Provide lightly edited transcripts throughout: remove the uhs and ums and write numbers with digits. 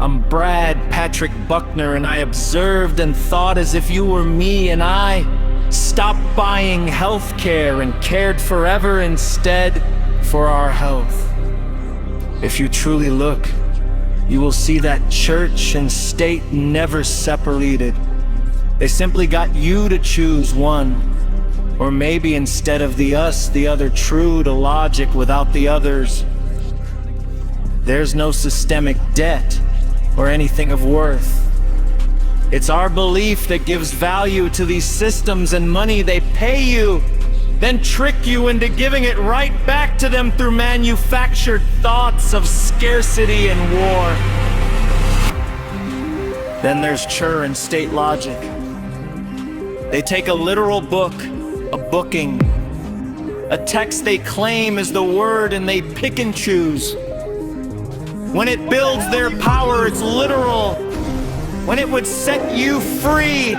I'm Brad Patrick Buckner, and I observed and thought as if you were me, and I stopped buying healthcare and cared forever instead for our health. If you truly look, you will see that church and state never separated. They simply got you to choose one, or maybe instead of the us, the other. True to logic without the others. There's no systemic debt or anything of worth. It's our belief that gives value to these systems, and money they pay you, then trick you into giving it right back to them through manufactured thoughts of scarcity and war. Then there's Chur and state logic. They take a literal book, a booking, a text they claim is the word, and they pick and choose. When it builds their power, it's literal. When it would set you free,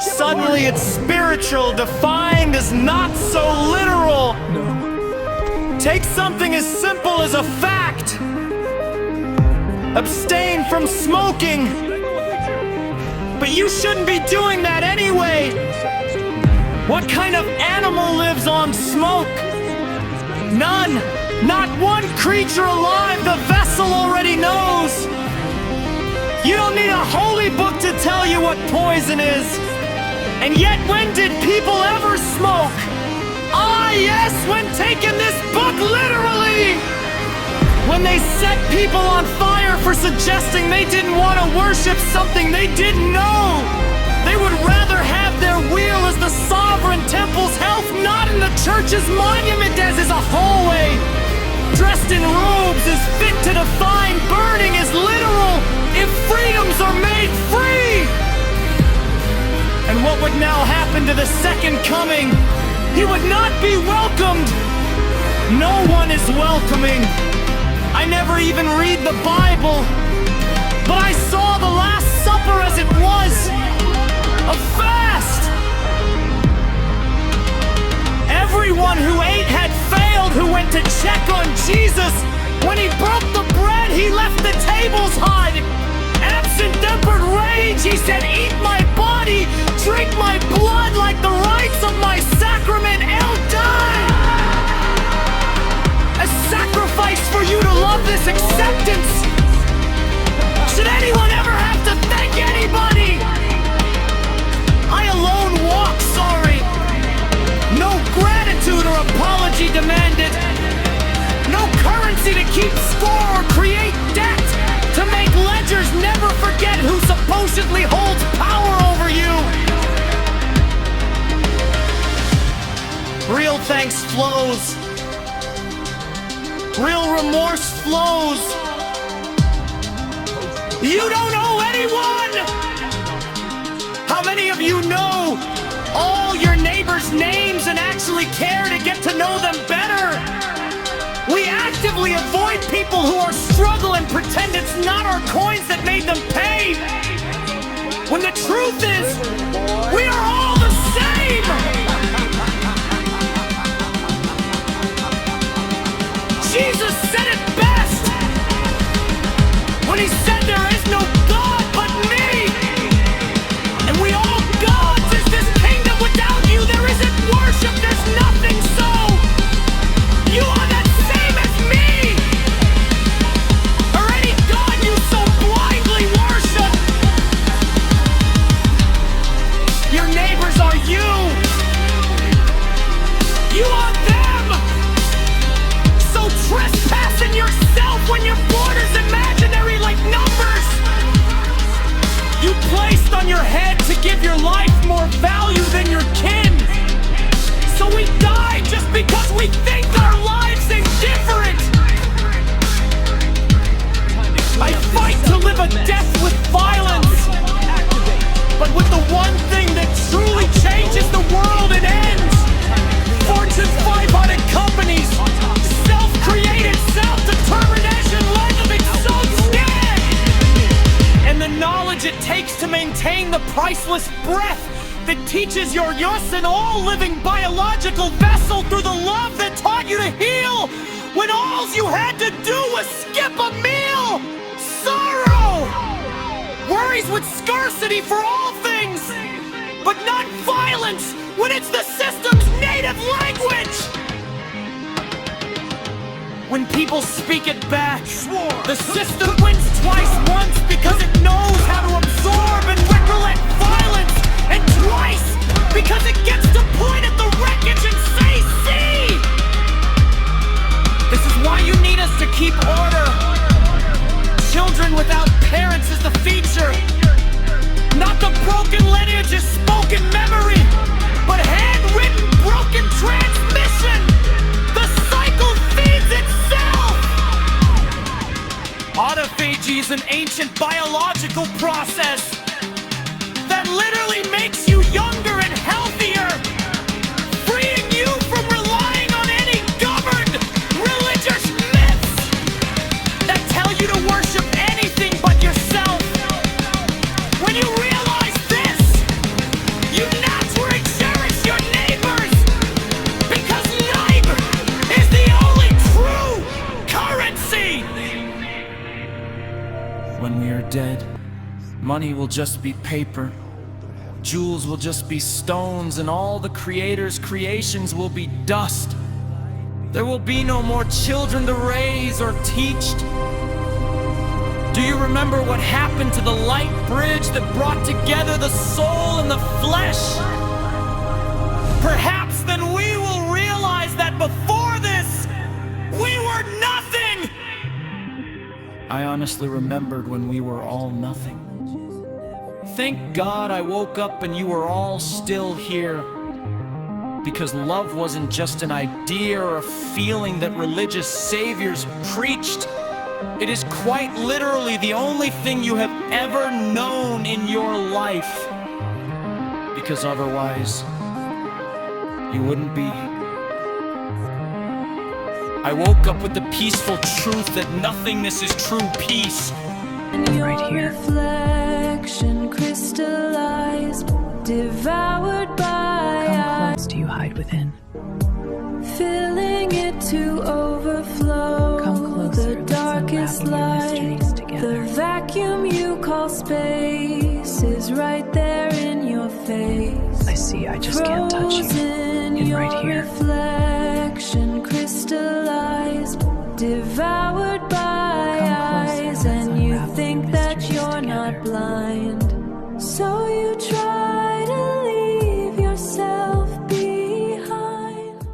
suddenly it's spiritual, defined as not so literal. Take something as simple as a fact. Abstain from smoking. But you shouldn't be doing that anyway. What kind of animal lives on smoke? None. Not one creature alive. The vessel already knows. You don't need a holy book to tell you what poison is. And yet, when did people ever smoke? Ah, yes, when taking this book literally. When they set people on fire for suggesting they didn't want to worship something they didn't know. They would rather have their wheel as the sovereign temple's health, not in the church's monument as is a hallway. Dressed in robes is fit to define, burning is literal if freedoms are made free. And what would now happen to the second coming? He would not be welcomed. No one is welcoming. I never even read the Bible, but I saw the Last Supper as it was, a fast. Everyone who ate had failed, who went to check on Jesus. When he broke the bread, he left the tables high. Absent-tempered rage, he said, "Eat my body, drink my blood like the rites of my sacrament, El die." A sacrifice for you to love this acceptance. Should anyone ever have to thank anybody? I alone walk sorry. No gratitude or apology demanded. No currency to keep score or create debt. To make ledgers never forget who supposedly holds power over you. Real thanks flows. Real remorse flows. You don't owe anyone! How many of you know all your neighbors' names and actually care to get to know them better? We actively avoid people who are struggling and pretend it's not our coins that made them pay. When the truth is, we are all the same! Jesus said it best when he said there is no God but me. And we all gods. Is this kingdom without you? There isn't worship, there's nothing, so you are the same as me. Or any God you so blindly worship. Your neighbors are you. You are them. So trespassing yourself when your border's imaginary like numbers. You placed on your head to give your life more value than your kin. So we die just because we think our lives indifferent. I fight to live a death with violence, but with the one thing that truly changes the world and ends. Fortune 500 companies, self-created, self-determination, living so scared. And the knowledge it takes to maintain the priceless breath that teaches your us and all living biological vessel through the love that taught you to heal when all you had to do was skip a meal. Sorrow! worries with scarcity for all things, but not violence when it's the system's native language. When people speak it back, the system wins twice, once because it knows how to absorb and recollect violence, and twice because it gets to point at the wreckage and say, see! This is why you need us to keep order. Children without parents is the feature, not the broken lineage is spoken memory, but handwritten broken transmission. The cycle feeds itself. Autophagy is an ancient biological process that literally makes you younger and healthier, freeing you from relying on any governed religious myths that tell you to worship anything but yourself. When you realize this, you naturally cherish your neighbors, because neighbor is the only true currency. When we are dead, money will just be paper, jewels will just be stones, and all the Creator's creations will be dust. There will be no more children to raise or teach. Do you remember what happened to the light bridge that brought together the soul and the flesh? Perhaps then we will realize that before this, we were nothing! I honestly remembered when we were all nothing. Thank God I woke up and you were all still here. Because love wasn't just an idea or a feeling that religious saviors preached. It is quite literally the only thing you have ever known in your life. Because otherwise, you wouldn't be. I woke up with the peaceful truth that nothingness is true peace. Right here. Reflection crystallized, devoured by How close do you hide within? filling it to overflow. Come closer, The darkest let's unravel your light, mysteries together. the vacuum you call space is right there in your face. I see, I just can't touch you. Frozen, And your right here. reflection crystallized, devoured by Come closer, eyes, let's and you unravel think your that mysteries you're not together. blind. So you try to leave yourself behind.